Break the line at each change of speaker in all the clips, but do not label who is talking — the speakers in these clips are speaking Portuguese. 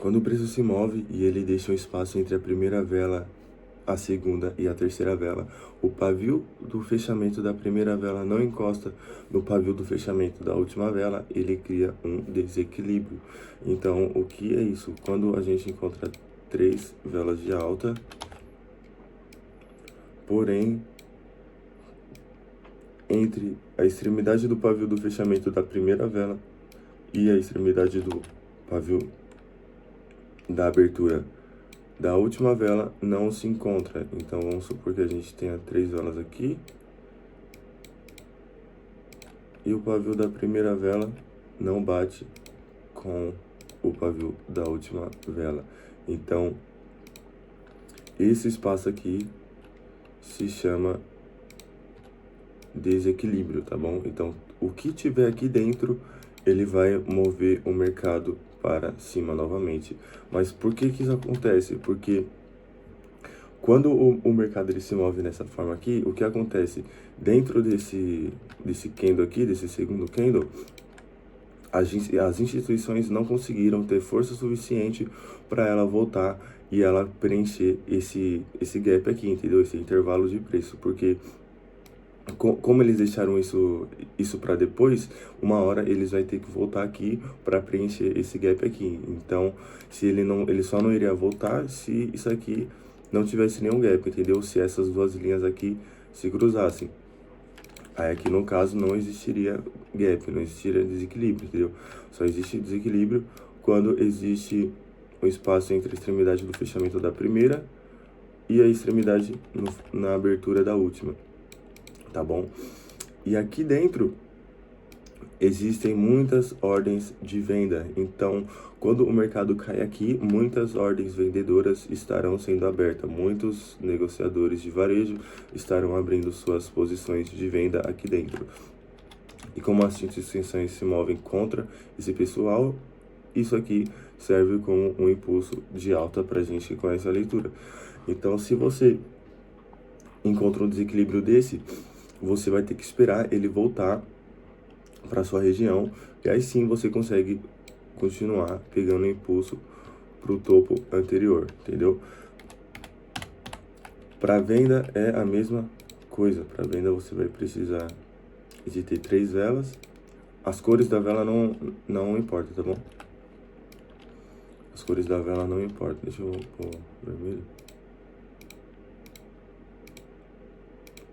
Quando o preço se move e ele deixa um espaço entre a primeira vela, a segunda e a terceira vela, o pavio do fechamento da primeira vela não encosta no pavio do fechamento da última vela, ele cria um desequilíbrio. Então, o que é isso? Quando a gente encontra 3 velas de alta, porém, entre a extremidade do pavio do fechamento da primeira vela e a extremidade do pavio da abertura da última vela não se encontra. Então, vamos supor que a gente tenha 3 velas aqui. E o pavio da primeira vela não bate com o pavio da última vela. Então, esse espaço aqui se chama desequilíbrio, tá bom? Então, o que tiver aqui dentro, ele vai mover o mercado para cima novamente. Mas por que que isso acontece? Porque quando o mercado ele se move dessa forma aqui, o que acontece? Dentro desse candle aqui, desse segundo candle, as instituições não conseguiram ter força suficiente para ela voltar e ela preencher esse gap aqui, entendeu? Esse intervalo de preço, porque como eles deixaram isso para depois, uma hora eles vão ter que voltar aqui para preencher esse gap aqui. Então, se ele só não iria voltar se isso aqui não tivesse nenhum gap, entendeu? Se essas duas linhas aqui se cruzassem. Aí aqui no caso não existiria gap, não existiria desequilíbrio, entendeu? Só existe desequilíbrio quando existe um espaço entre a extremidade do fechamento da primeira e a extremidade na abertura da última, tá bom? E aqui dentro existem muitas ordens de venda, então quando o mercado cai aqui, muitas ordens vendedoras estarão sendo abertas, muitos negociadores de varejo estarão abrindo suas posições de venda aqui dentro. E como as instituições se movem contra esse pessoal, isso aqui serve como um impulso de alta para a gente com essa leitura. Então, se você encontra um desequilíbrio desse, você vai ter que esperar ele voltar para sua região, e aí sim você consegue continuar pegando impulso para o topo anterior, entendeu? Para venda é a mesma coisa. Para venda você vai precisar de ter 3 velas. As cores da vela não importa, tá bom? As cores da vela não importam. Deixa eu pôr vermelho.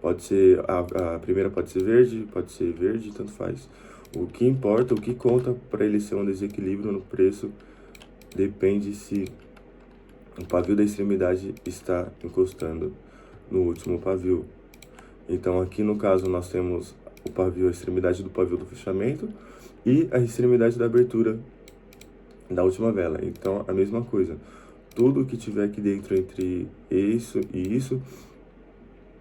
Pode ser, a primeira pode ser verde, tanto faz. O que importa, o que conta para ele ser um desequilíbrio no preço, depende se o pavio da extremidade está encostando no último pavio. Então aqui no caso nós temos o pavio, a extremidade do pavio do fechamento e a extremidade da abertura da última vela. Então a mesma coisa. Tudo que tiver aqui dentro entre isso e isso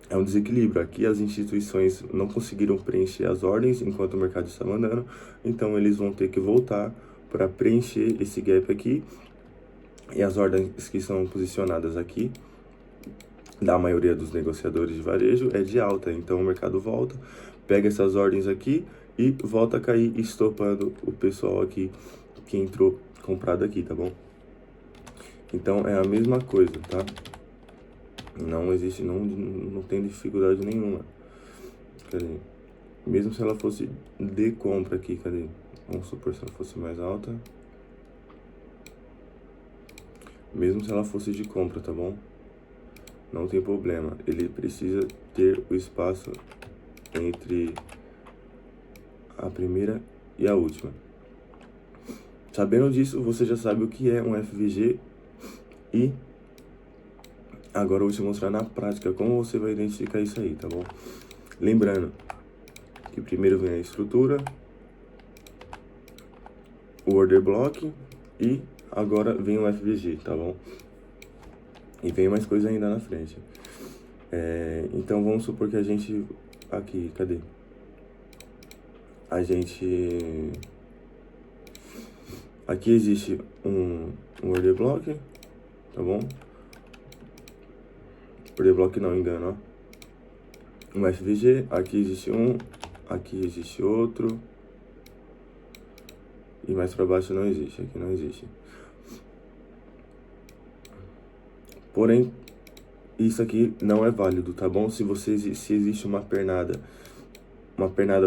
é um desequilíbrio. Aqui as instituições não conseguiram preencher as ordens enquanto o mercado está mandando, então eles vão ter que voltar para preencher esse gap aqui. E as ordens que são posicionadas aqui, da maioria dos negociadores de varejo, é de alta. Então o mercado volta, pega essas ordens aqui e volta a cair, estopando o pessoal aqui que entrou comprado aqui, tá bom? Então é a mesma coisa, tá? Não existe, não tem dificuldade nenhuma. Cadê? Mesmo se ela fosse de compra aqui, cadê? Vamos supor se ela fosse mais alta. Mesmo se ela fosse de compra, tá bom? Não tem problema. Ele precisa ter o espaço entre a primeira e a última. Sabendo disso, você já sabe o que é um FVG e agora eu vou te mostrar na prática como você vai identificar isso aí, tá bom? Lembrando que primeiro vem a estrutura, o order block e agora vem o FVG, tá bom? E vem mais coisa ainda na frente. Então vamos supor que a gente... Aqui, cadê? Aqui existe um order block, tá bom? Order block não, engano, ó. Um FVG, aqui existe um, aqui existe outro. E mais para baixo não existe, aqui não existe. Porém, isso aqui não é válido, tá bom? Se existe uma pernada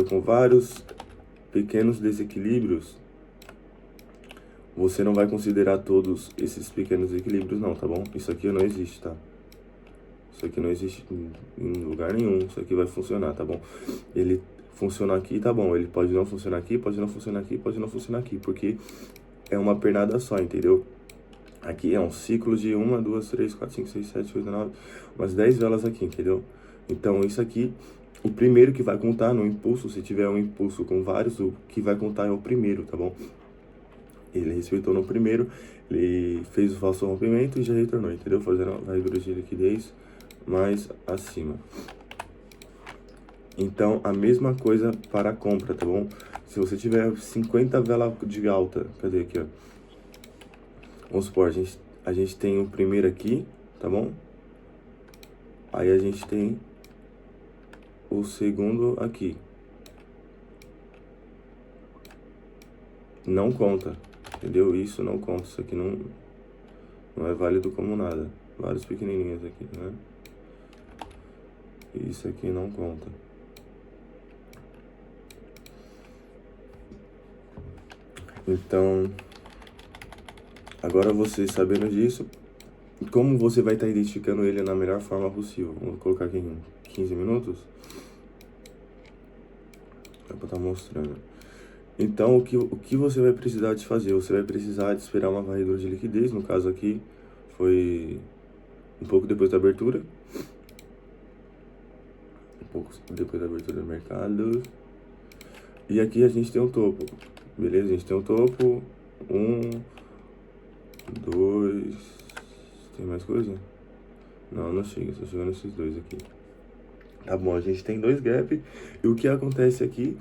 com vários pequenos desequilíbrios, você não vai considerar todos esses pequenos equilíbrios não, tá bom? Isso aqui não existe, tá? Isso aqui não existe em lugar nenhum, isso aqui vai funcionar, tá bom? Ele funciona aqui, tá bom? Ele pode não funcionar aqui, pode não funcionar aqui, pode não funcionar aqui, porque é uma pernada só, entendeu? Aqui é um ciclo de 1, 2, 3, 4, 5, 6, 7, 8, 9, umas 10 velas aqui, entendeu? Então, isso aqui, o primeiro que vai contar no impulso, se tiver um impulso com vários, o que vai contar é o primeiro, tá bom? Ele respeitou no primeiro, ele fez o falso rompimento e já retornou, entendeu? Fazendo a varredura de liquidez mais acima. Então, a mesma coisa para a compra, tá bom? Se você tiver 50 velas de alta, cadê aqui, ó? Vamos supor, a gente tem o primeiro aqui, tá bom? Aí a gente tem o segundo aqui. Não conta, entendeu? Isso não conta, isso aqui não é válido como nada. Vários pequenininhos aqui, né? Isso aqui não conta. Então, agora você sabendo disso, como você vai estar identificando ele na melhor forma possível? Vamos colocar aqui em 15 minutos. É pra estar mostrando. Então, o que você vai precisar de fazer? Você vai precisar de esperar uma varredura de liquidez, no caso aqui foi um pouco depois da abertura. Um pouco depois da abertura do mercado. E aqui a gente tem um topo, beleza? A gente tem um topo, 1, 2, tem mais coisa? Não, não chega, só chegando esses dois aqui. Tá bom, a gente tem 2 gaps, e o que acontece aqui,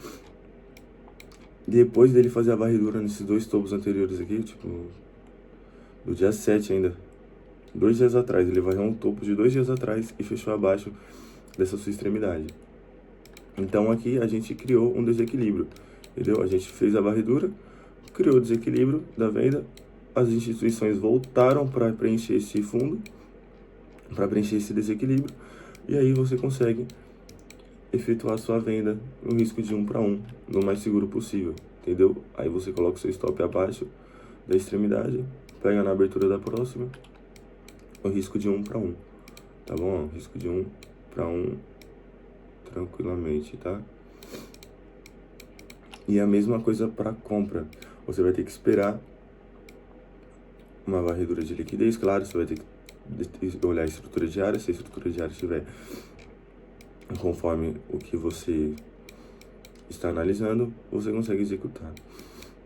depois dele fazer a varredura nesses 2 topos anteriores aqui, tipo, do dia 7 ainda, 2 dias atrás, ele varreu um topo de 2 dias atrás e fechou abaixo dessa sua extremidade. Então aqui a gente criou um desequilíbrio, entendeu? A gente fez a varredura, criou o desequilíbrio da venda, as instituições voltaram para preencher esse fundo, para preencher esse desequilíbrio, e aí você consegue efetuar a sua venda no risco de 1 para 1, no mais seguro possível, entendeu? Aí você coloca o seu stop abaixo da extremidade, pega na abertura da próxima, o risco de 1 para 1, tá bom? Risco de 1 para 1, tranquilamente, tá? E a mesma coisa para compra, você vai ter que esperar uma varredura de liquidez, claro, você vai ter que olhar a estrutura diária, se a estrutura diária estiver conforme o que você está analisando, você consegue executar,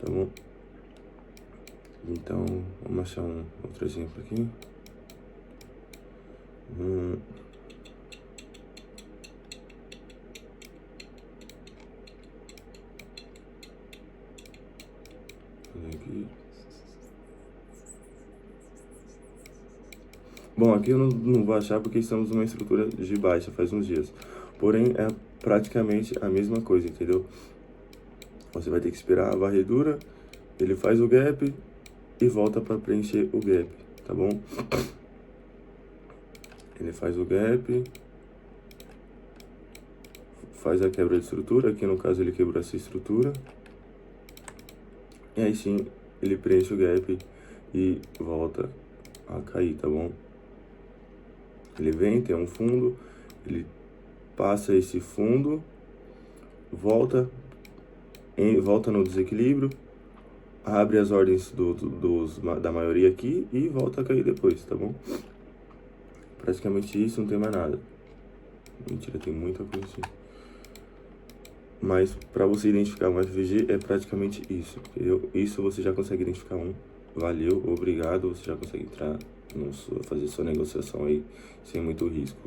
tá bom? Então, vamos achar outro exemplo aqui. Aqui. Bom, aqui eu não vou achar porque estamos numa estrutura de baixa faz uns dias. Porém, é praticamente a mesma coisa, entendeu? Você vai ter que esperar a varredura, ele faz o gap e volta para preencher o gap, tá bom? Ele faz o gap, faz a quebra de estrutura, aqui no caso ele quebrou essa estrutura. E aí sim, ele preenche o gap e volta a cair, tá bom? Ele vem, tem um fundo, ele passa esse fundo, volta no desequilíbrio, abre as ordens da maioria aqui e volta a cair depois, tá bom? Praticamente isso, não tem mais nada. Mentira, tem muita coisa assim. Mas para você identificar um FVG é praticamente isso, entendeu? Isso você já consegue identificar um. Valeu, obrigado, você já consegue entrar, fazer sua negociação aí sem muito risco.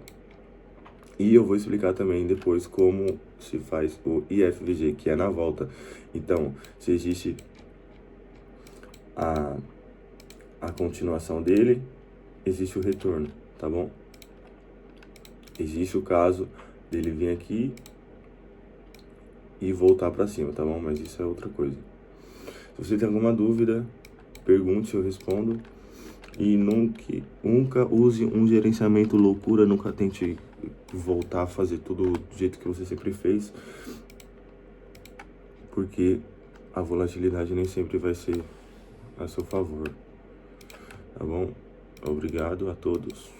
E eu vou explicar também depois como se faz o IFVG, que é na volta. Então, se existe a continuação dele, existe o retorno, tá bom? Existe o caso dele vir aqui e voltar para cima, tá bom? Mas isso é outra coisa. Se você tem alguma dúvida, pergunte, eu respondo. E nunca use um gerenciamento loucura, nunca tente voltar a fazer tudo do jeito que você sempre fez, porque a volatilidade nem sempre vai ser a seu favor, tá bom? Obrigado a todos.